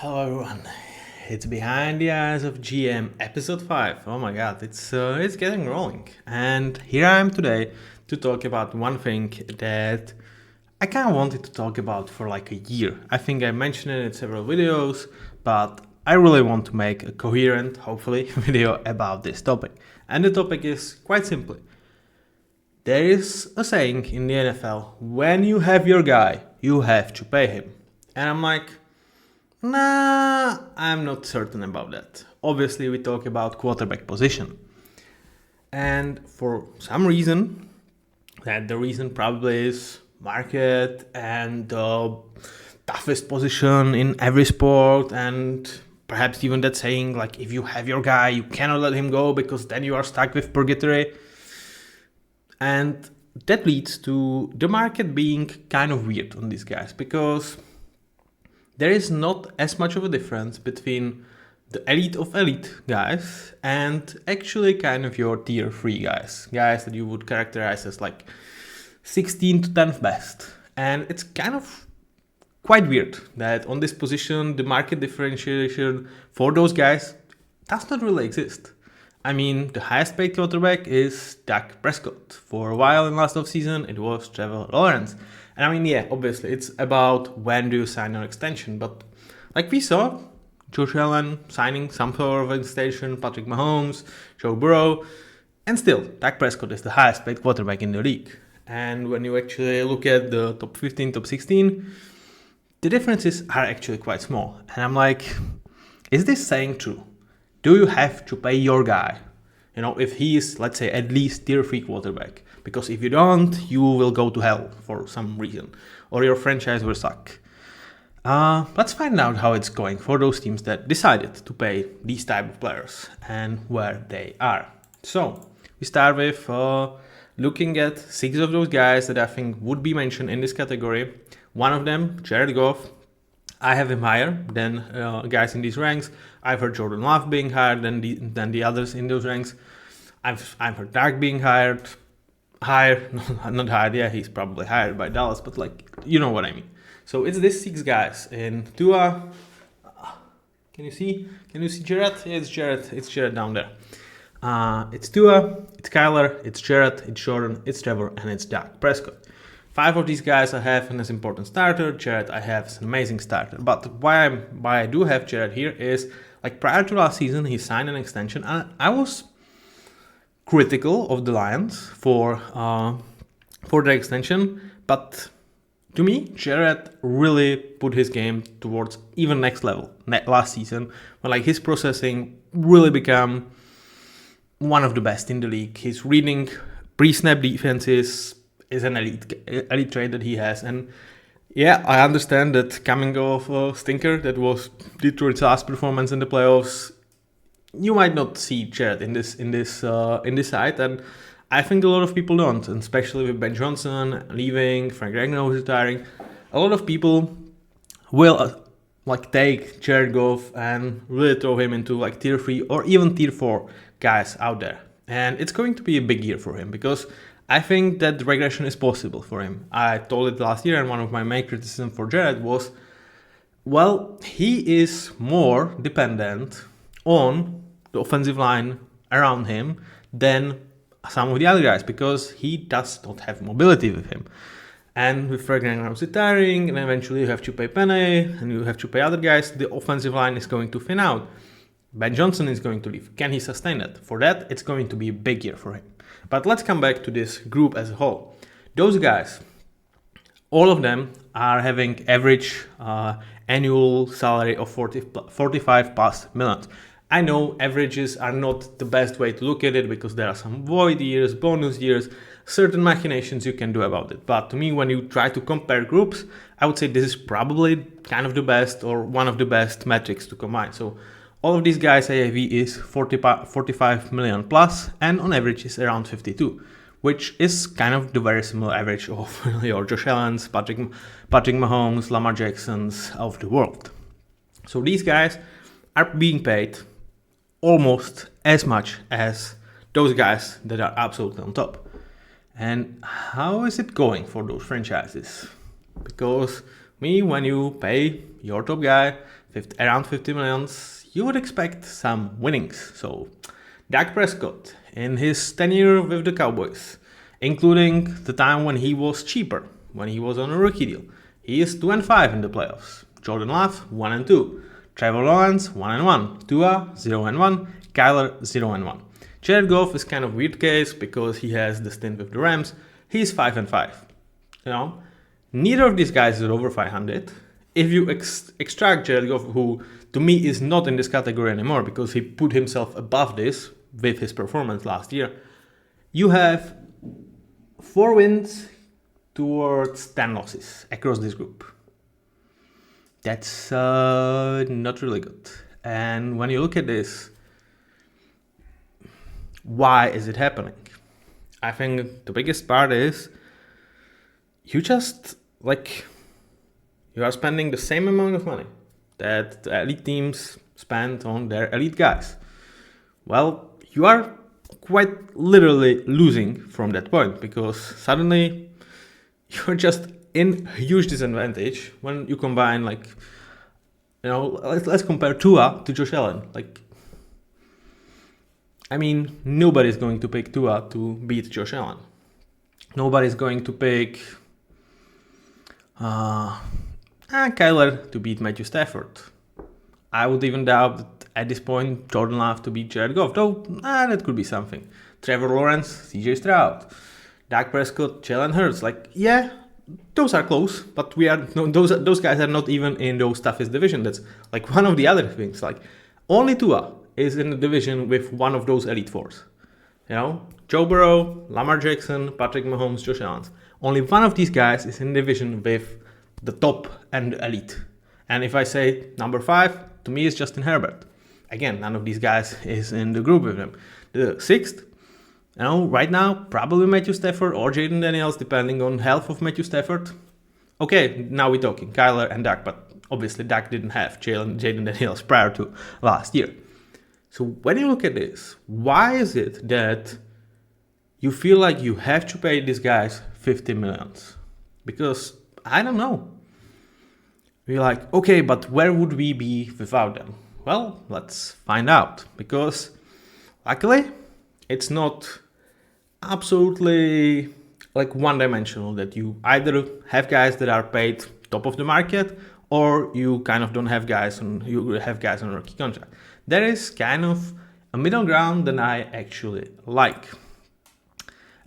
Hello everyone, it's Behind the Eyes of GM episode 5. Oh my god, it's getting rolling. And here I am today to talk about one thing that I kind of wanted to talk about for like a year. I think I mentioned it in several videos, but I really want to make a coherent, hopefully, video about this topic. And the topic is quite simply, there is a saying in the NFL, when you have your guy, you have to pay him. And I'm like, nah, I'm not certain about that. Obviously, we talk about quarterback position. And for some reason, that the reason probably is market and the toughest position in every sport, and perhaps even that saying, like, if you have your guy, you cannot let him go because then you are stuck with purgatory. And that leads to the market being kind of weird on these guys because there is not as much of a difference between the elite of elite guys and actually kind of your tier 3 guys that you would characterize as like 16 to 10th best. And it's kind of quite weird that on this position the market differentiation for those guys does not really exist. I mean, the highest paid quarterback is Dak Prescott. For a while in last offseason, it was Trevor Lawrence. And I mean, yeah, obviously, it's about when do you sign an extension. But like we saw, Josh Allen signing some sort of extension, Patrick Mahomes, Joe Burrow, and still, Dak Prescott is the highest paid quarterback in the league. And when you actually look at the top 15, top 16, the differences are actually quite small. And I'm like, is this saying true? Do you have to pay your guy? You know, if he is, let's say, at least tier 3 quarterback. Because if you don't, you will go to hell for some reason. Or your franchise will suck. Let's find out how it's going for those teams that decided to pay these type of players and where they are. So, we start with looking at 6 of those guys that I think would be mentioned in this category. One of them, Jared Goff. I have him higher than guys in these ranks. I've heard jordanlove being higher than the others in those ranks. I've heard Dak being higher, not higher. Yeah, he's probably higher by Dallas, but like you know what I mean. So it's these 6 guys in Tua. Can you see? Can you see Jared? Yeah, it's Jared. It's Jared down there. It's Tua. It's Kyler. It's Jared. It's Jordan. It's Trevor, and it's Dak Prescott. 5 of these guys I have as important starter. Jared I have as an amazing starter. But why I do have Jared here is, like, prior to last season, he signed an extension, and I was critical of the Lions for the extension. But to me, Jared really put his game towards even next level last season, when like his processing really became one of the best in the league. His reading pre-snap defenses is an elite trait that he has. And yeah, I understand that coming off a stinker that was Detroit's last performance in the playoffs, you might not see Jared in this side, and I think a lot of people don't, and especially with Ben Johnson leaving, Frank Ragnow retiring, a lot of people will take Jared Goff and really throw him into like tier 3 or even tier 4 guys out there. And it's going to be a big year for him because I think that regression is possible for him. I told it last year, and one of my main criticisms for Jared was, well, he is more dependent on the offensive line around him than some of the other guys because he does not have mobility with him. And with Frank Ragnow retiring, and eventually you have to pay Penny, and you have to pay other guys, the offensive line is going to thin out. Ben Johnson is going to leave. Can he sustain that? For that, it's going to be a big year for him. But let's come back to this group as a whole. Those guys, all of them are having average annual salary of 45 plus millions. I know averages are not the best way to look at it because there are some void years, bonus years, certain machinations you can do about it. But to me, when you try to compare groups, I would say this is probably kind of the best or one of the best metrics to combine. So all of these guys' AAV is 45 million plus, and on average is around 52, which is kind of the very similar average of your Josh Allen's, Patrick Mahomes, Lamar Jackson's of the world. So these guys are being paid almost as much as those guys that are absolutely on top. And how is it going for those franchises? Because when you pay your top guy, around 50 millions, you would expect some winnings. So Dak Prescott, in his tenure with the Cowboys, including the time when he was cheaper, when he was on a rookie deal, he is 2-5 in the playoffs. Jordan Love, 1-2. Trevor Lawrence, 1-1. Tua, 0-1. Kyler, 0-1. Jared Goff is kind of weird case because he has the stint with the Rams. He's 5-5. Neither of these guys is over 500. If you extract Jared Goff, who to me is not in this category anymore because he put himself above this with his performance last year, you have 4 wins towards 10 losses across this group. That's not really good. And when you look at this, why is it happening? I think the biggest part is you are spending the same amount of money that the elite teams spend on their elite guys. Well, you are quite literally losing from that point because suddenly you're just in a huge disadvantage when you combine let's compare Tua to Josh Allen. Nobody's going to pick Tua to beat Josh Allen. Nobody's going to pick Kyler to beat Matthew Stafford. I would even doubt that at this point Jordan Love to beat Jared Goff, though that could be something. Trevor Lawrence, CJ Stroud, Dak Prescott, Jalen Hurts. Those are close, but those guys are not even in those toughest division. That's one of the other things. Only Tua is in the division with one of those elite fours. Joe Burrow, Lamar Jackson, Patrick Mahomes, Josh Allen. Only one of these guys is in the division with the top and the elite. And if I say number 5, to me it's Justin Herbert. Again, none of these guys is in the group with him. The 6th, right now, probably Matthew Stafford or Jaden Daniels, depending on health of Matthew Stafford. Okay, now we're talking Kyler and Dak, but obviously Dak didn't have Jaden Daniels prior to last year. So when you look at this, why is it that you feel like you have to pay these guys 50 millions? Because I don't know. We're okay, but where would we be without them? Well, let's find out. Because luckily, it's not absolutely one-dimensional that you either have guys that are paid top of the market or you kind of don't have you have guys on rookie contract. There is kind of a middle ground that I actually like.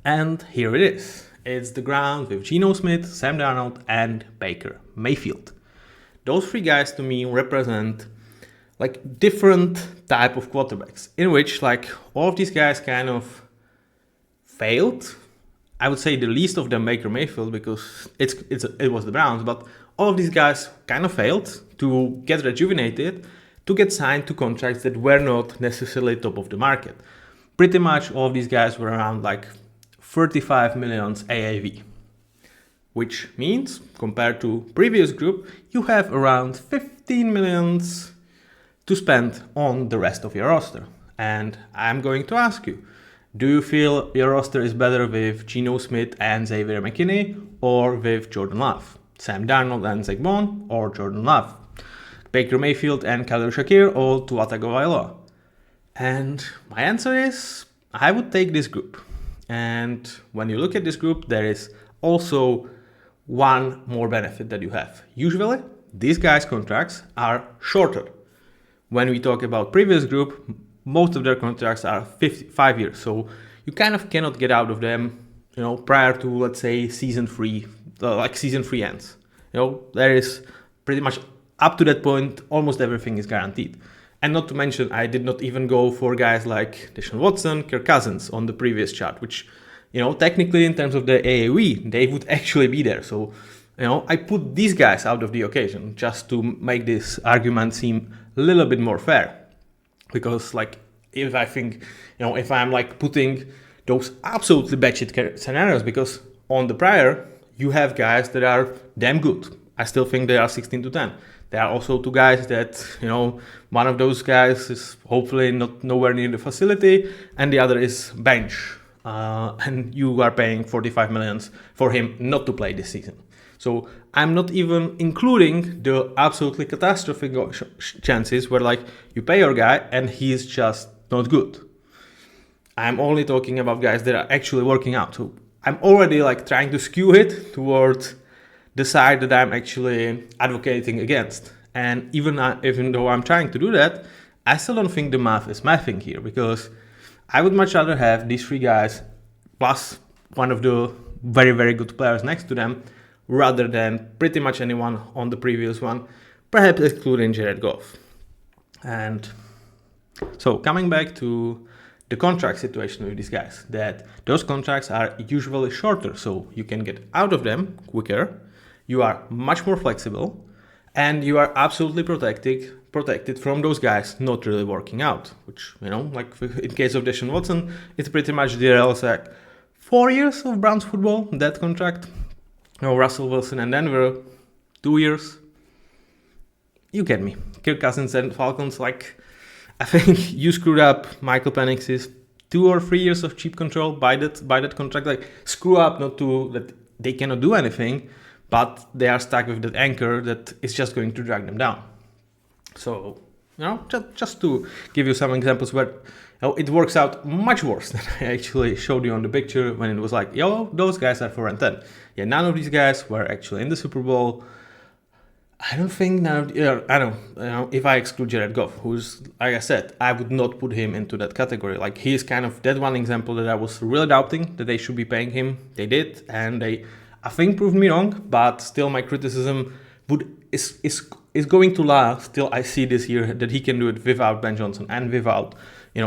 And here it is. It's the ground with Geno Smith, Sam Darnold, and Baker Mayfield. Those 3 guys to me represent different type of quarterbacks in which all of these guys kind of failed. I would say the least of them Baker Mayfield because it was the Browns, but all of these guys kind of failed to get rejuvenated, to get signed to contracts that were not necessarily top of the market. Pretty much all of these guys were around 35 million AAV, which means compared to previous group, you have around 15 millions to spend on the rest of your roster. And I'm going to ask you, do you feel your roster is better with Geno Smith and Xavier McKinney or with Jordan Love, Sam Darnold and Zach Bond, or Jordan Love, Baker Mayfield and Khalil Shakir, or Tua Tagovailoa? And my answer is, I would take this group. And when you look at this group, there is also one more benefit that you have. Usually, these guys' contracts are shorter. When we talk about previous group, most of their contracts are 5 years. So you kind of cannot get out of them, prior to, let's say, season 3 ends. There is pretty much up to that point, almost everything is guaranteed. And not to mention, I did not even go for guys like Deshaun Watson, Kirk Cousins on the previous chart, which, technically in terms of the AAV, they would actually be there. So, I put these guys out of the occasion just to make this argument seem a little bit more fair. Because, if I think, if I'm putting those absolutely batshit scenarios, because on the prior, you have guys that are damn good. I still think they are 16-10. There are also 2 guys that, one of those guys is hopefully nowhere near the facility, and the other is bench. And you are paying 45 million for him not to play this season. So I'm not even including the absolutely catastrophic chances where like you pay your guy and he's just not good. I'm only talking about guys that are actually working out. So I'm already like trying to skew it towards the side that I'm actually advocating against. And even though I'm trying to do that, I still don't think the math is mathing here, because I would much rather have these three guys plus one of the very, very good players next to them rather than pretty much anyone on the previous one, perhaps excluding Jared Goff. And so coming back to the contract situation with these guys, that those contracts are usually shorter, so you can get out of them quicker, you are much more flexible, and you are absolutely protected from those guys not really working out, which, like in case of Deshaun Watson, it's pretty much the like 4 years of Browns football, that contract. Russell Wilson and Denver, 2 years. You get me. Kirk Cousins and Falcons, like, I think you screwed up Michael Penix's 2 or 3 years of cheap control by that contract. Like, screw up, not to that they cannot do anything, but they are stuck with that anchor that is just going to drag them down. So, just to give you some examples where it works out much worse than I actually showed you on the picture, when it was like, those guys are 4-10. Yeah, none of these guys were actually in the Super Bowl. I don't think if I exclude Jared Goff, who's, like I said, I would not put him into that category. Like, he's kind of that one example that I was really doubting that they should be paying him. They did, and they, I think, proved me wrong, but still my criticism is going to last till I see this year that he can do it without Ben Johnson and without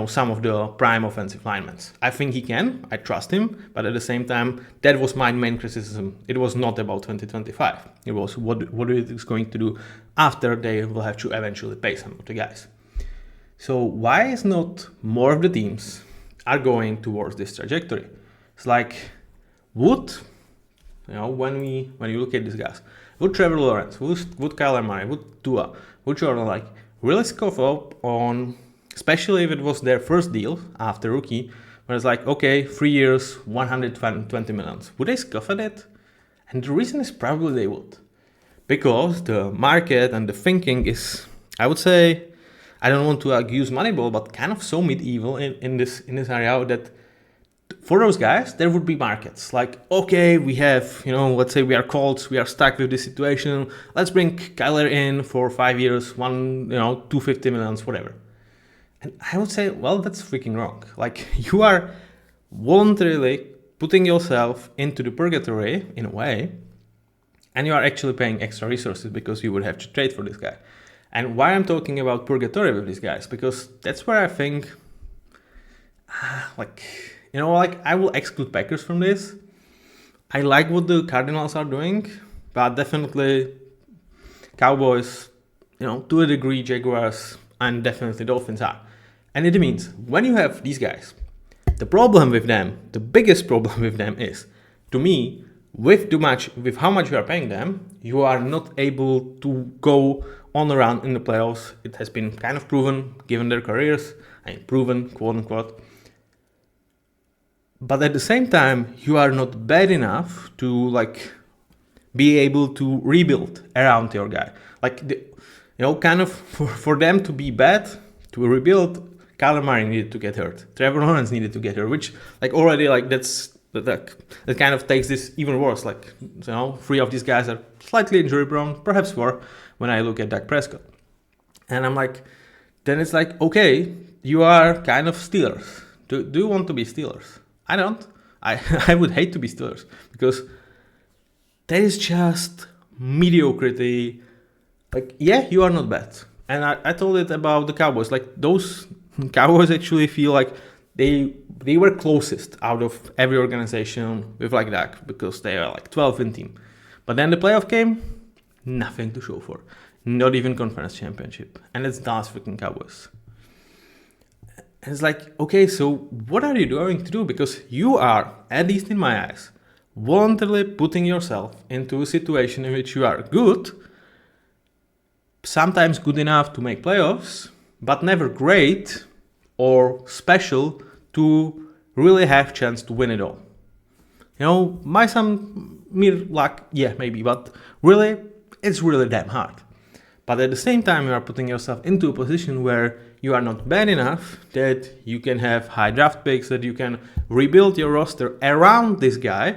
some of the prime offensive linemen. I think he can. I trust him. But at the same time, that was my main criticism. It was not about 2025. It was what it is going to do after they will have to eventually pay some of the guys. So why is not more of the teams are going towards this trajectory? It's like, when you look at these guys, would Trevor Lawrence, would Kyler Murray, would Tua, would Jordan like really scoff up on, especially if it was their first deal after rookie, where it's like, okay, 3 years, 120 million. Would they scoff at it? And the reason is probably they would. Because the market and the thinking is, I would say, I don't want to use Moneyball, but kind of so medieval in this area that for those guys, there would be markets. Like, okay, we have, let's say we are Colts, we are stuck with this situation. Let's bring Kyler in for 5 years, 250 million, whatever. And I would say, well, that's freaking wrong. Like, you are voluntarily putting yourself into the purgatory in a way, and you are actually paying extra resources because you would have to trade for this guy. And why I'm talking about purgatory with these guys, because that's where I think, I will exclude Packers from this. I like what the Cardinals are doing, but definitely Cowboys, to a degree, Jaguars, and definitely Dolphins are. And it means when you have these guys, the biggest problem with them is, to me, with how much you are paying them, you are not able to go on around in the playoffs. It has been kind of proven, given their careers, proven, quote unquote. But at the same time, you are not bad enough to be able to rebuild around your guy. For them to be bad, to rebuild, Kyler Murray needed to get hurt. Trevor Lawrence needed to get hurt, which that kind of takes this even worse. 3 of these guys are slightly injury prone, perhaps 4, when I look at Dak Prescott. And I'm like, then it's like, okay, you are kind of Steelers. Do you want to be Steelers? I don't. I would hate to be Steelers, because that is just mediocrity. You are not bad. And I told it about the Cowboys. Those Cowboys actually feel like they were closest out of every organization with Dak, because they are 12-win team. But then the playoff came, nothing to show for. Not even conference championship. And it's Dallas freaking Cowboys. And it's like, okay, so what are you going to do? Because you are, at least in my eyes, voluntarily putting yourself into a situation in which you are good, sometimes good enough to make playoffs, but never great or special to really have chance to win it all. mere luck, yeah, maybe, but really, it's really damn hard. But at the same time, you are putting yourself into a position where you are not bad enough that you can have high draft picks, that you can rebuild your roster around this guy,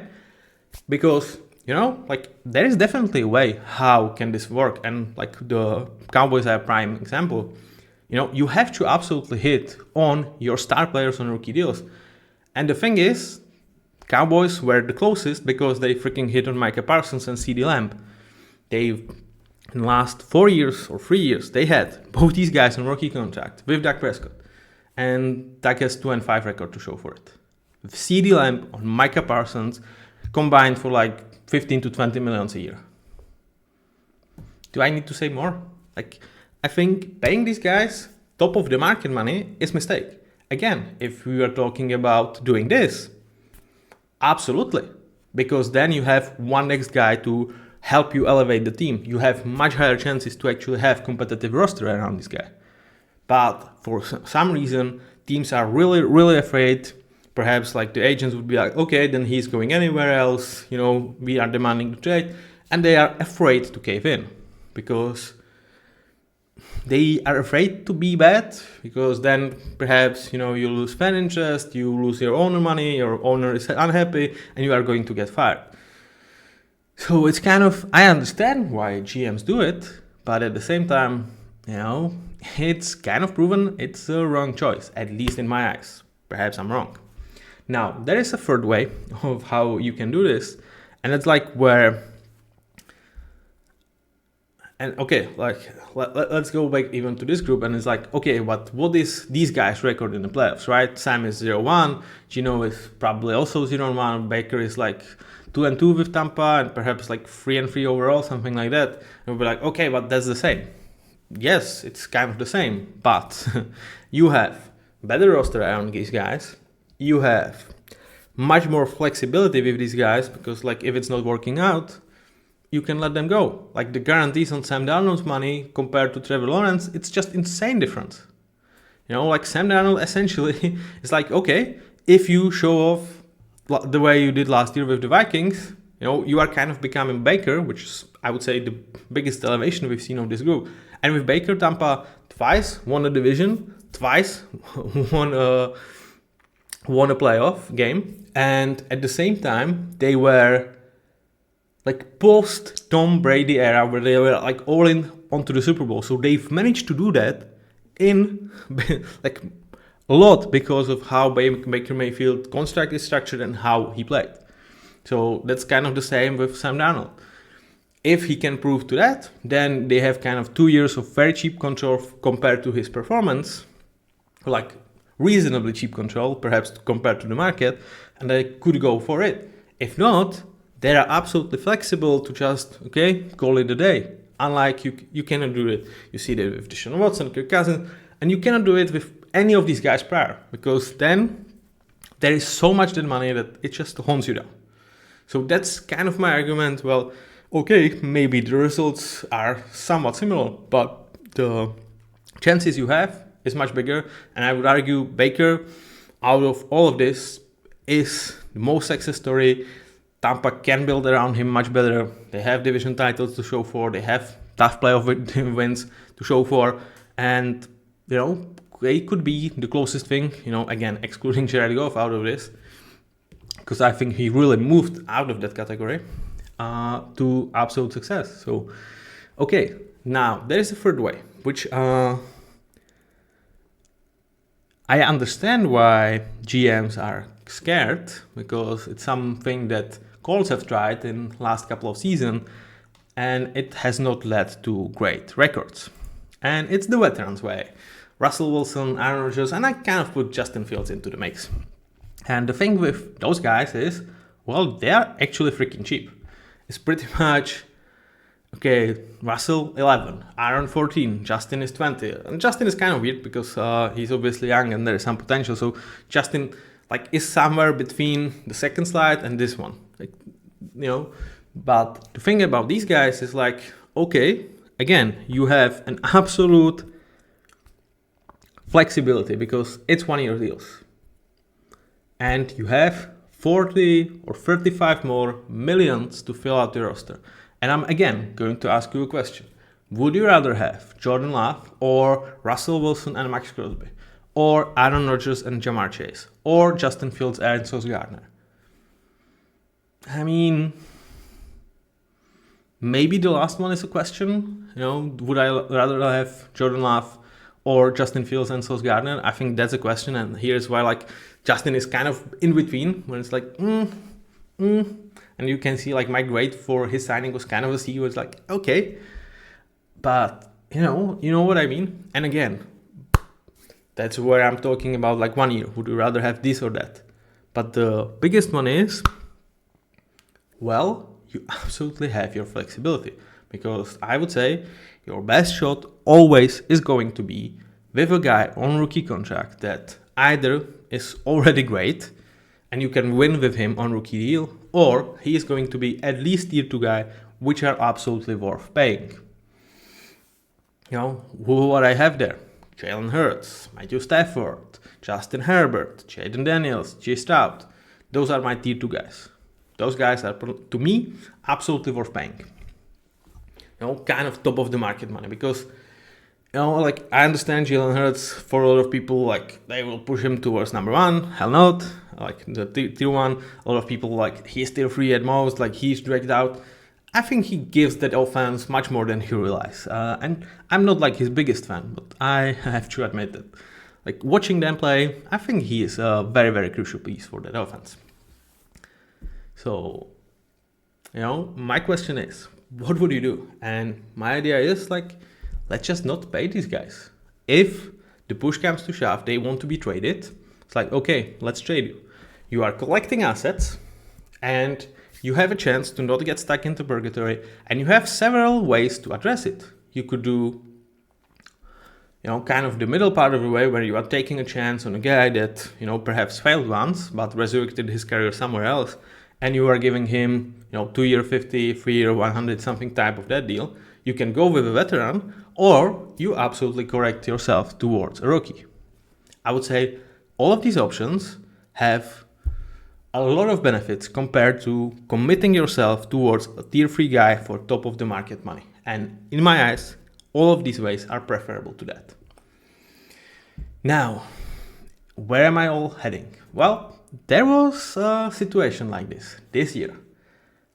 because, you know, like, there is definitely a way how can this work. And like the Cowboys are a prime example. You know, you have to absolutely hit on your star players on rookie deals. And the thing is, Cowboys were the closest because they freaking hit on Micah Parsons and CeeDee Lamb. In the last 4 years or 3 years, they had both these guys on rookie contract with Dak Prescott. And Dak has 2-5 record to show for it. With CeeDee Lamb on Micah Parsons combined for like 15 to 20 millions a year. Do I need to say more? Like, I think paying these guys top of the market money is a mistake. Again, if we are talking about doing this, absolutely. Because then you have one next guy to help you elevate the team. You have much higher chances to actually have competitive roster around this guy. But for some reason, teams are really, really afraid. Perhaps like the agents would be like, okay, then he's going anywhere else. You know, we are demanding the trade. And they are afraid to cave in because they are afraid to be bad, because then perhaps, you know, you lose fan interest, you lose your owner money, your owner is unhappy, and you are going to get fired. So it's kind of, I understand why GMs do it, but at the same time, you know, it's kind of proven it's a wrong choice, at least in my eyes. Perhaps I'm wrong. Now, there is a third way of how you can do this, and it's like where, and okay, like let's go back even to this group, and it's like, okay, what is these guys' record in the playoffs, right? Sam is 0-1, Gino is probably also 0-1, Baker is like 2-2 with Tampa, and perhaps like 3-3 overall, something like that. And we'll be like, okay, but that's the same. Yes, it's kind of the same, but you have better roster around these guys. You have much more flexibility with these guys, because like if it's not working out, you can let them go. Like the guarantees on Sam Darnold's money compared to Trevor Lawrence, it's just insane difference. You know, like Sam Darnold essentially is like, okay, if you show off the way you did last year with the Vikings, you know, you are kind of becoming Baker, which is, I would say, the biggest elevation we've seen of this group. And with Baker, Tampa twice won a division, twice won a playoff game, and at the same time, they were like post Tom Brady era where they were like all in onto the Super Bowl. So they've managed to do that in like a lot because of how Baker Mayfield construct is structured and how he played. So that's kind of the same with Sam Darnold. If he can prove to that, then they have kind of 2 years of very cheap control compared to his performance, like reasonably cheap control, perhaps compared to the market, and they could go for it. If not, they are absolutely flexible to just, okay, call it a day. Unlike you cannot do it. You see that with Deshaun Watson, Kirk Cousins, and you cannot do it with any of these guys prior, because then there is so much dead money that it just haunts you down. So that's kind of my argument. Well, okay, maybe the results are somewhat similar, but the chances you have is much bigger. And I would argue Baker, out of all of this, is the most success story. Tampa can build around him much better. They have division titles to show for. They have tough playoff wins to show for. And, you know, they could be the closest thing, you know, again, excluding Jared Goff out of this, because I think he really moved out of that category to absolute success. So, okay, now there is a third way, which I understand why GMs are scared, because it's something that Colts have tried in last couple of seasons, and it has not led to great records. And it's the veterans way. Russell Wilson, Aaron Rodgers, and I kind of put Justin Fields into the mix. And the thing with those guys is, well, they are actually freaking cheap. It's pretty much, okay, Russell 11, Aaron 14, Justin is 20. And Justin is kind of weird because he's obviously young and there is some potential. So Justin like is somewhere between the second slide and this one, like, you know. But the thing about these guys is like, okay, again, you have an absolute flexibility because it's 1 year deals, and you have 40 or 35 more millions to fill out the roster. And I'm again going to ask you a question. Would you rather have Jordan Love or Russell Wilson and Max Crosby? Or Aaron Rodgers and Jamar Chase? Or Justin Fields and Sauce Gardner? I mean, maybe the last one is a question. Would I rather have Jordan Love or Justin Fields and Sauce Gardner? I think that's a question, and here's why Justin is kind of in between, when it's and you can see my grade for his signing was kind of a C. It was okay, but you know what I mean. And again, that's where I'm talking about 1 year. Would you rather have this or that? But the biggest one is, well, you absolutely have your flexibility, because I would say your best shot always is going to be with a guy on rookie contract that either is already great and you can win with him on rookie deal, or he is going to be at least tier 2 guy, which are absolutely worth paying. Who would I have there? Jalen Hurts, Matthew Stafford, Justin Herbert, Jaden Daniels, G. Stroud. Those are my tier 2 guys. Those guys are, to me, absolutely worth paying. Kind of top of the market money, because I understand Jalen Hurts, for a lot of people, they will push him towards number 1. Hell not. The tier 1, a lot of people he's tier 3 at most, he's dragged out. I think he gives that offense much more than he realizes. And I'm not his biggest fan, but I have to admit that watching them play, I think he is a very, very crucial piece for that offense. So, my question is, what would you do? And my idea is let's just not pay these guys. If the push comes to shove, they want to be traded. It's okay, let's trade you. You are collecting assets and you have a chance to not get stuck into purgatory, and you have several ways to address it. You could do, kind of the middle part of the way, where you are taking a chance on a guy that, perhaps failed once, but resurrected his career somewhere else, and you are giving him, 2-year 50, 3-year 100 something type of that deal. You can go with a veteran, or you absolutely correct yourself towards a rookie. I would say all of these options have a lot of benefits compared to committing yourself towards a tier 3 guy for top of the market money. And in my eyes, all of these ways are preferable to that. Now, where am I all heading? Well, there was a situation like this year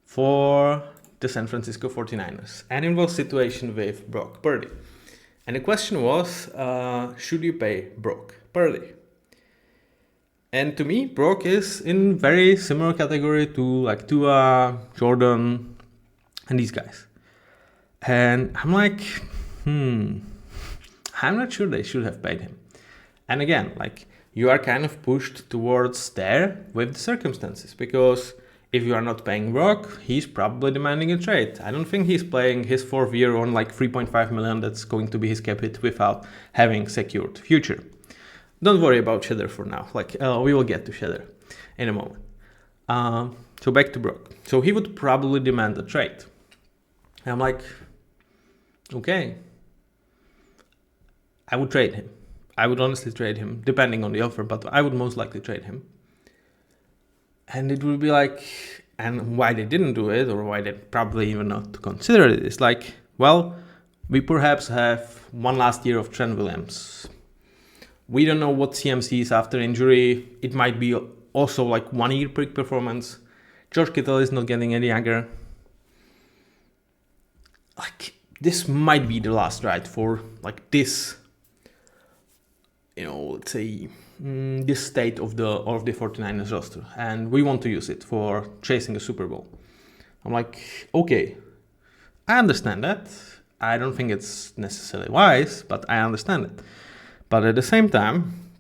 for the San Francisco 49ers. And it was a situation with Brock Purdy. And the question was, should you pay Brock Purdy? And to me, Brock is in very similar category to Tua, Jordan, and these guys. And I'm I'm not sure they should have paid him. And again, you are kind of pushed towards there with the circumstances, because if you are not paying Brock, he's probably demanding a trade. I don't think he's playing his 4th year on 3.5 million that's going to be his cap hit without having secured future. Don't worry about Cheddar for now. We will get to Cheddar in a moment. So back to Brock. So he would probably demand a trade. And I'm okay. I would trade him. I would honestly trade him, depending on the offer, but I would most likely trade him. And it would be and why they didn't do it, or why they probably even not considered it, is well, we perhaps have one last year of Trent Williams. We don't know what CMC is after injury. It might be also 1 year peak performance. George Kittle is not getting any younger. This might be the last ride for this, let's say, this state of the 49ers roster, and we want to use it for chasing a Super Bowl. I'm okay, I understand that. I don't think it's necessarily wise, but I understand it. But at the same time,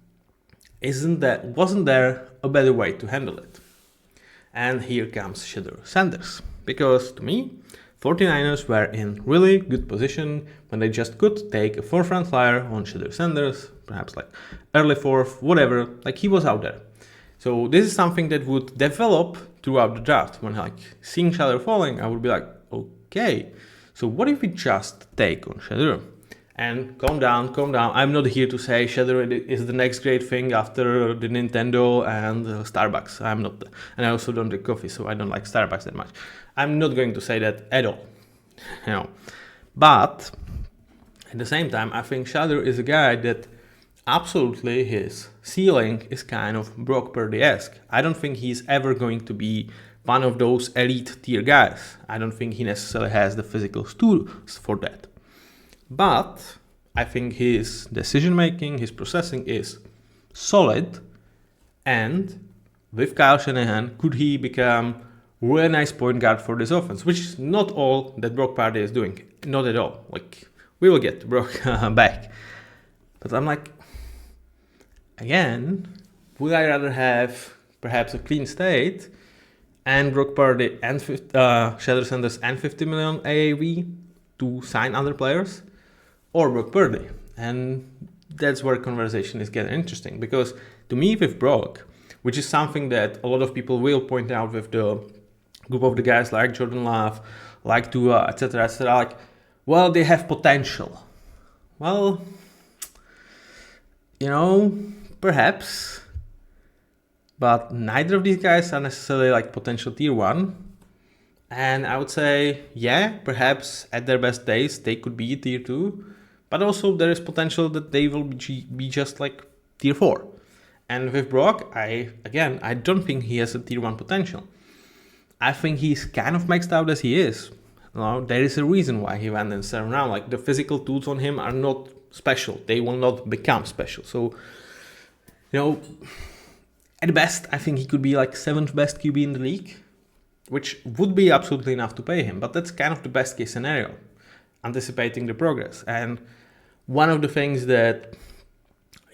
wasn't there a better way to handle it? And here comes Shedeur Sanders, because to me, 49ers were in really good position when they just could take a 4th round flyer on Shedeur Sanders, perhaps early 4th, whatever, he was out there. So this is something that would develop throughout the draft. When seeing Shedeur falling, I would be okay, so what if we just take on Shedeur? And calm down, calm down. I'm not here to say Shadow is the next great thing after the Nintendo and Starbucks. I'm not, and I also don't drink coffee, so I don't like Starbucks that much. I'm not going to say that at all, you know. But at the same time, I think Shadow is a guy that absolutely his ceiling is kind of Brock Purdy-esque. I don't think he's ever going to be one of those elite tier guys. I don't think he necessarily has the physical tools for that. But I think his decision making, his processing is solid, and with Kyle Shanahan, could he become a really nice point guard for this offense, which is not all that Brock Purdy is doing, not at all. Like, we will get Brock back, but I'm like, again, would I rather have perhaps a clean state and Brock Purdy and Shadow Sanders and 50 million AAV to sign other players, or Brock Purdy? And that's where conversation is getting interesting, because to me with Brock, which is something that a lot of people will point out with the group of the guys like Jordan Love, like Tua, etc., like, well, they have potential. Well, you know, perhaps, but neither of these guys are necessarily like potential tier 1. And I would say, yeah, perhaps at their best days, they could be tier 2. But also there is potential that they will be just like tier 4. And with Brock, I don't think he has a tier 1 potential. I think he's kind of maxed out as he is. You know, there is a reason why he went in 7th round. Like, the physical tools on him are not special. They will not become special. So, you know, at best, I think he could be like 7th best QB in the league, which would be absolutely enough to pay him. But that's kind of the best case scenario, anticipating the progress. And one of the things that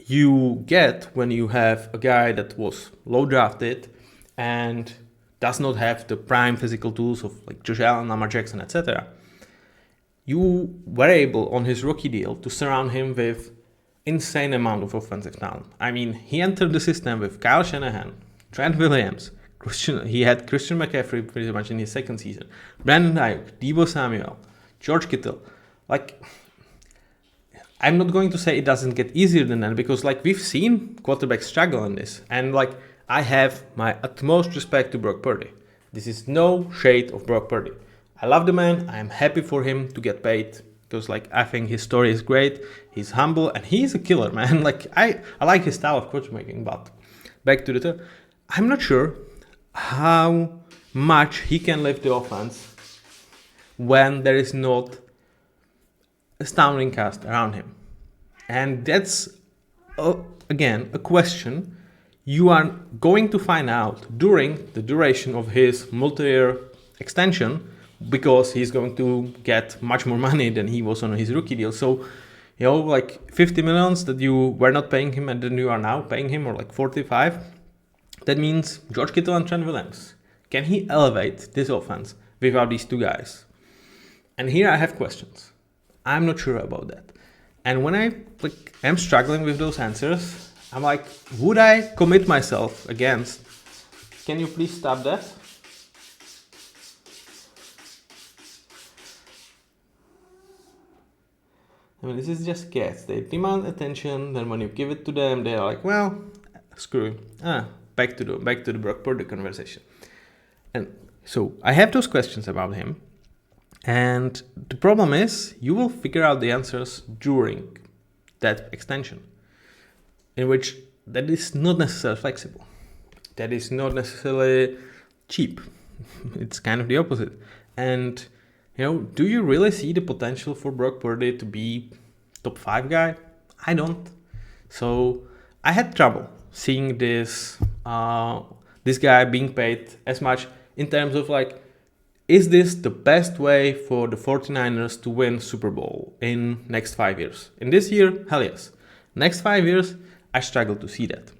you get when you have a guy that was low drafted and does not have the prime physical tools of like Josh Allen, Lamar Jackson, etc., you were able on his rookie deal to surround him with insane amount of offensive talent. I mean, he entered the system with Kyle Shanahan, Trent Williams, he had Christian McCaffrey pretty much in his second season, Brandon Ayuk, Deebo Samuel, George Kittle. Like, I'm not going to say it doesn't get easier than that, because like we've seen quarterbacks struggle in this, and like I have my utmost respect to Brock Purdy. This is no shade of Brock Purdy. I love the man. I am happy for him to get paid, because like I think his story is great. He's humble and he's a killer, man. Like I like his style of coach making. But back to the I'm not sure how much he can lift the offense when there is not astounding cast around him. And that's, again, a question you are going to find out during the duration of his multi-year extension, because he's going to get much more money than he was on his rookie deal. So, you know, like 50 millions that you were not paying him and then you are now paying him, or like 45, that means George Kittle and Trent Williams. Can he elevate this offense without these two guys? And here I have questions. I'm not sure about that. And when I am struggling with those answers, I'm like, would I commit myself against? Can you please stop that? I mean, this is just cats. They demand attention. Then when you give it to them, they're like, well, screw it. Back to the Brock Purdy conversation. And so I have those questions about him. And the problem is, you will figure out the answers during that extension, in which that is not necessarily flexible. That is not necessarily cheap. It's kind of the opposite. And, you know, do you really see the potential for Brock Purdy to be top 5 guy? I don't. So I had trouble seeing this guy being paid as much in terms of like, is this the best way for the 49ers to win Super Bowl in next 5 years? In this year, hell yes. Next 5 years, I struggle to see that.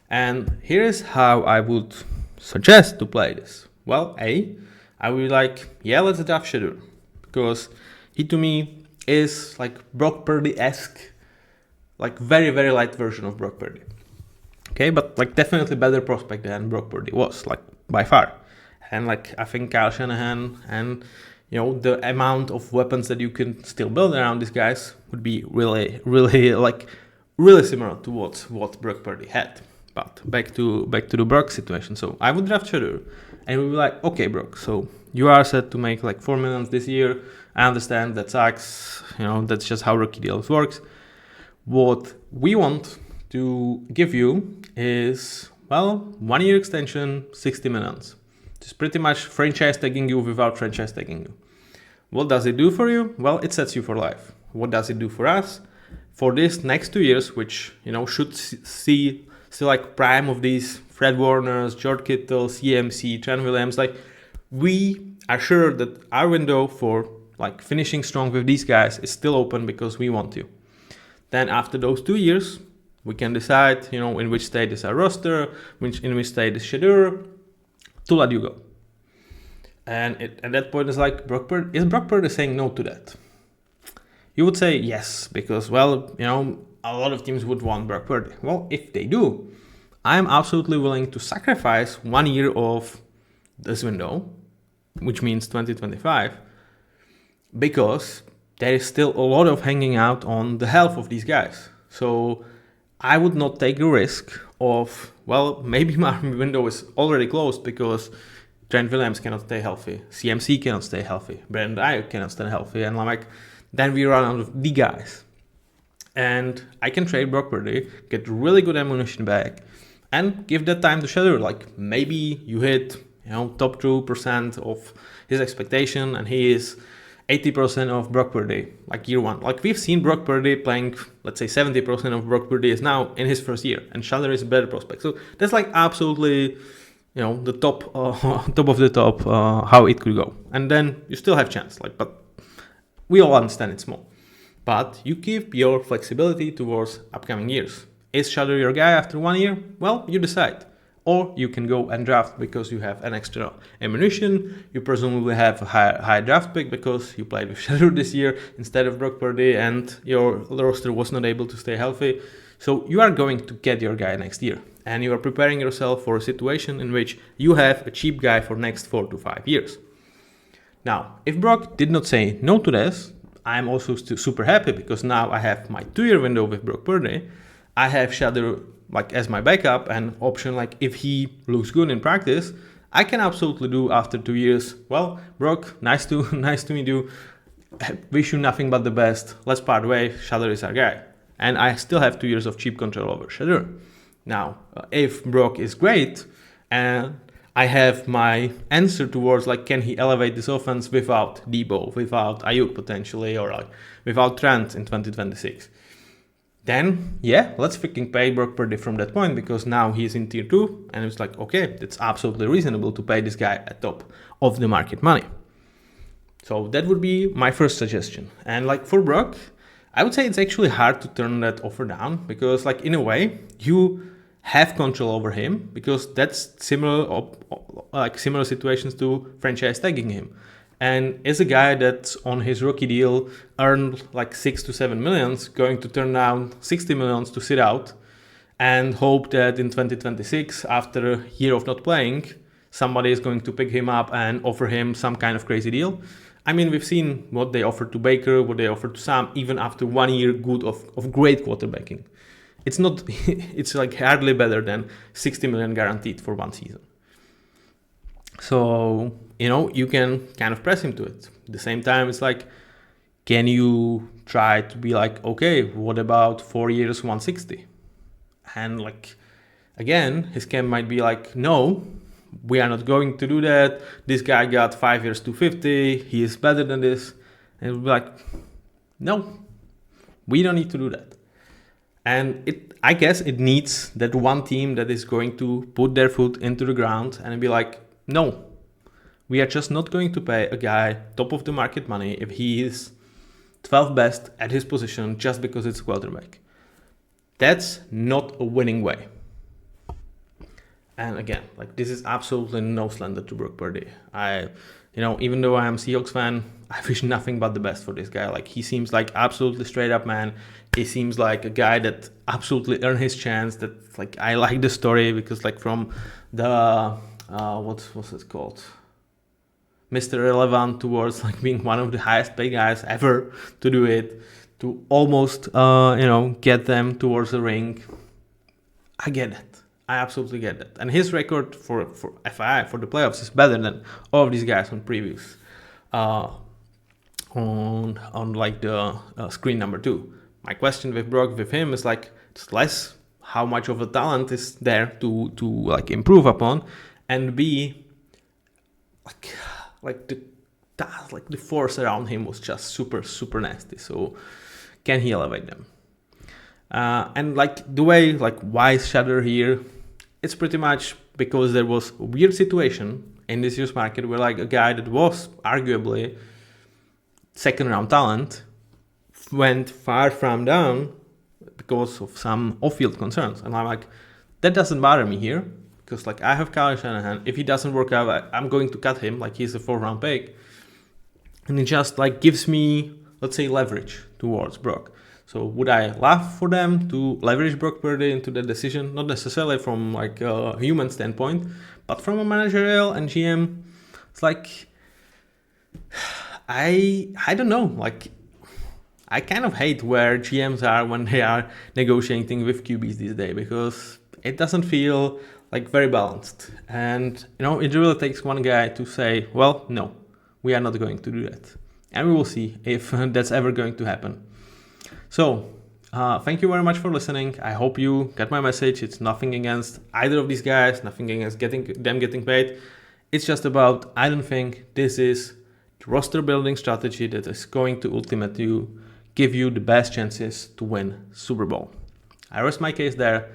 And here is how I would suggest to play this. Well, I would like, yeah, let's draft Shadur, because he to me is like Brock Purdy-esque, like very, very light version of Brock Purdy. Okay, but like definitely better prospect than Brock Purdy was, like by far. And like I think Kyle Shanahan and the amount of weapons that you can still build around these guys would be really, really really similar to what Brock Purdy had. But back to the Brock situation. So I would draft Shedeur, and we'd be like, okay, Brock, so you are set to make like $4 million this year. I understand that sucks. That's just how rookie deals works. What we want to give you is, 1 year extension, $60 million. It's pretty much franchise tagging you without franchise tagging you. What does it do for you? Well, it sets you for life. What does it do for us? For this next 2 years, which should see like prime of these Fred Warners, George Kittle, CMC, Trent Williams, like we are sure that our window for like finishing strong with these guys is still open because we want to. Then after those 2 years, we can decide, in which state is our roster, in which state is Shedeur, to let you go. And at that point, it's like, is Brock Purdy saying no to that? You would say yes, because, a lot of teams would want Brock Purdy. Well, if they do, I'm absolutely willing to sacrifice 1 year of this window, which means 2025, because there is still a lot of hanging out on the health of these guys. So I would not take the risk of, maybe my window is already closed because Trent Williams cannot stay healthy, CMC cannot stay healthy, Brandon Ayuk cannot stay healthy, and then we run out of the guys. And I can trade Brock Purdy, get really good ammunition back, and give that time to Shedeur. Like maybe you hit, top 2% of his expectation, and he is 80% of Brock Purdy, like year one. Like we've seen Brock Purdy playing, let's say 70% of Brock Purdy is now in his first year, and Shedeur is a better prospect. So that's like absolutely, the top, top of the top, how it could go. And then you still have chance, but we all understand it's small. But you keep your flexibility towards upcoming years. Is Shedeur your guy after 1 year? Well, you decide. Or you can go and draft because you have an extra ammunition. You presumably have a high draft pick because you played with Shedeur this year instead of Brock Purdy, and your roster was not able to stay healthy. So you are going to get your guy next year. And you are preparing yourself for a situation in which you have a cheap guy for next 4 to 5 years. Now, if Brock did not say no to this, I'm also super happy because now I have my 2 year window with Brock Purdy. I have Shedeur as my backup and option, if he looks good in practice, I can absolutely do after 2 years. Well, Brock, nice to meet you. Wish you nothing but the best. Let's part way. Shedeur is our guy. And I still have 2 years of cheap control over Shedeur. Now, if Brock is great and I have my answer towards can he elevate this offense without Debo, without Ayuk potentially, or without Trent in 2026. Then, let's freaking pay Brock Purdy from that point because now he's in tier 2 and it's okay, it's absolutely reasonable to pay this guy at top of the market money. So that would be my first suggestion. And for Brock, I would say it's actually hard to turn that offer down because in a way, you have control over him because that's similar situations to franchise tagging him. And as a guy that's on his rookie deal earned 6 to 7 millions, going to turn down 60 millions to sit out and hope that in 2026, after a year of not playing, somebody is going to pick him up and offer him some kind of crazy deal. I mean, we've seen what they offered to Baker, what they offered to Sam, even after 1 year good of great quarterbacking. It's not, it's hardly better than 60 million guaranteed for 1 season. So, you can kind of press him to it. At the same time, it's can you try to be okay, what about 4 years, 160? And again, his camp might be no, we are not going to do that. This guy got 5 years, 250. He is better than this. And it would be no, we don't need to do that. And I guess it needs that one team that is going to put their foot into the ground and be no, we are just not going to pay a guy top of the market money if he is 12th best at his position just because it's quarterback. That's not a winning way. And again, this is absolutely no slander to Brock Purdy. Even though I am Seahawks fan, I wish nothing but the best for this guy. He seems absolutely straight up man. He seems like a guy that absolutely earned his chance. That I like the story because from the what was it called? Mr. Relevant towards like being one of the highest paid guys ever to do it, to almost get them towards the ring. I get that. I absolutely get that. And his record for FII for the playoffs is better than all of these guys on previews. On like the screen number 2. My question with him is like just less how much of a talent is there to like improve upon, and B, like the force around him was just super nasty. So can he elevate them? And like the way, like why Shudder here, it's pretty much because there was a weird situation in this year's market where like a guy that was arguably second round talent went far from down because of some off-field concerns. And I'm like, that doesn't bother me here, because like I have Kyle Shanahan. If he doesn't work out, I'm going to cut him. Like he's a 4th round pick, and it just like gives me, let's say, leverage towards Brock. So would I love for them to leverage Brock Purdy into the decision? Not necessarily from like a human standpoint, but from a managerial and GM, it's like I don't know. Like I kind of hate where GMs are when they are negotiating with QBs these days, because it doesn't feel like very balanced. And it really takes one guy to say, well, no, we are not going to do that. And we will see if that's ever going to happen. So thank you very much for listening. I hope you got my message. It's nothing against either of these guys, nothing against getting paid. It's just about, I don't think this is the roster building strategy that is going to ultimately give you the best chances to win Super Bowl. I rest my case there.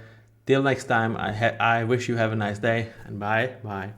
Till next time, I wish you have a nice day, and bye.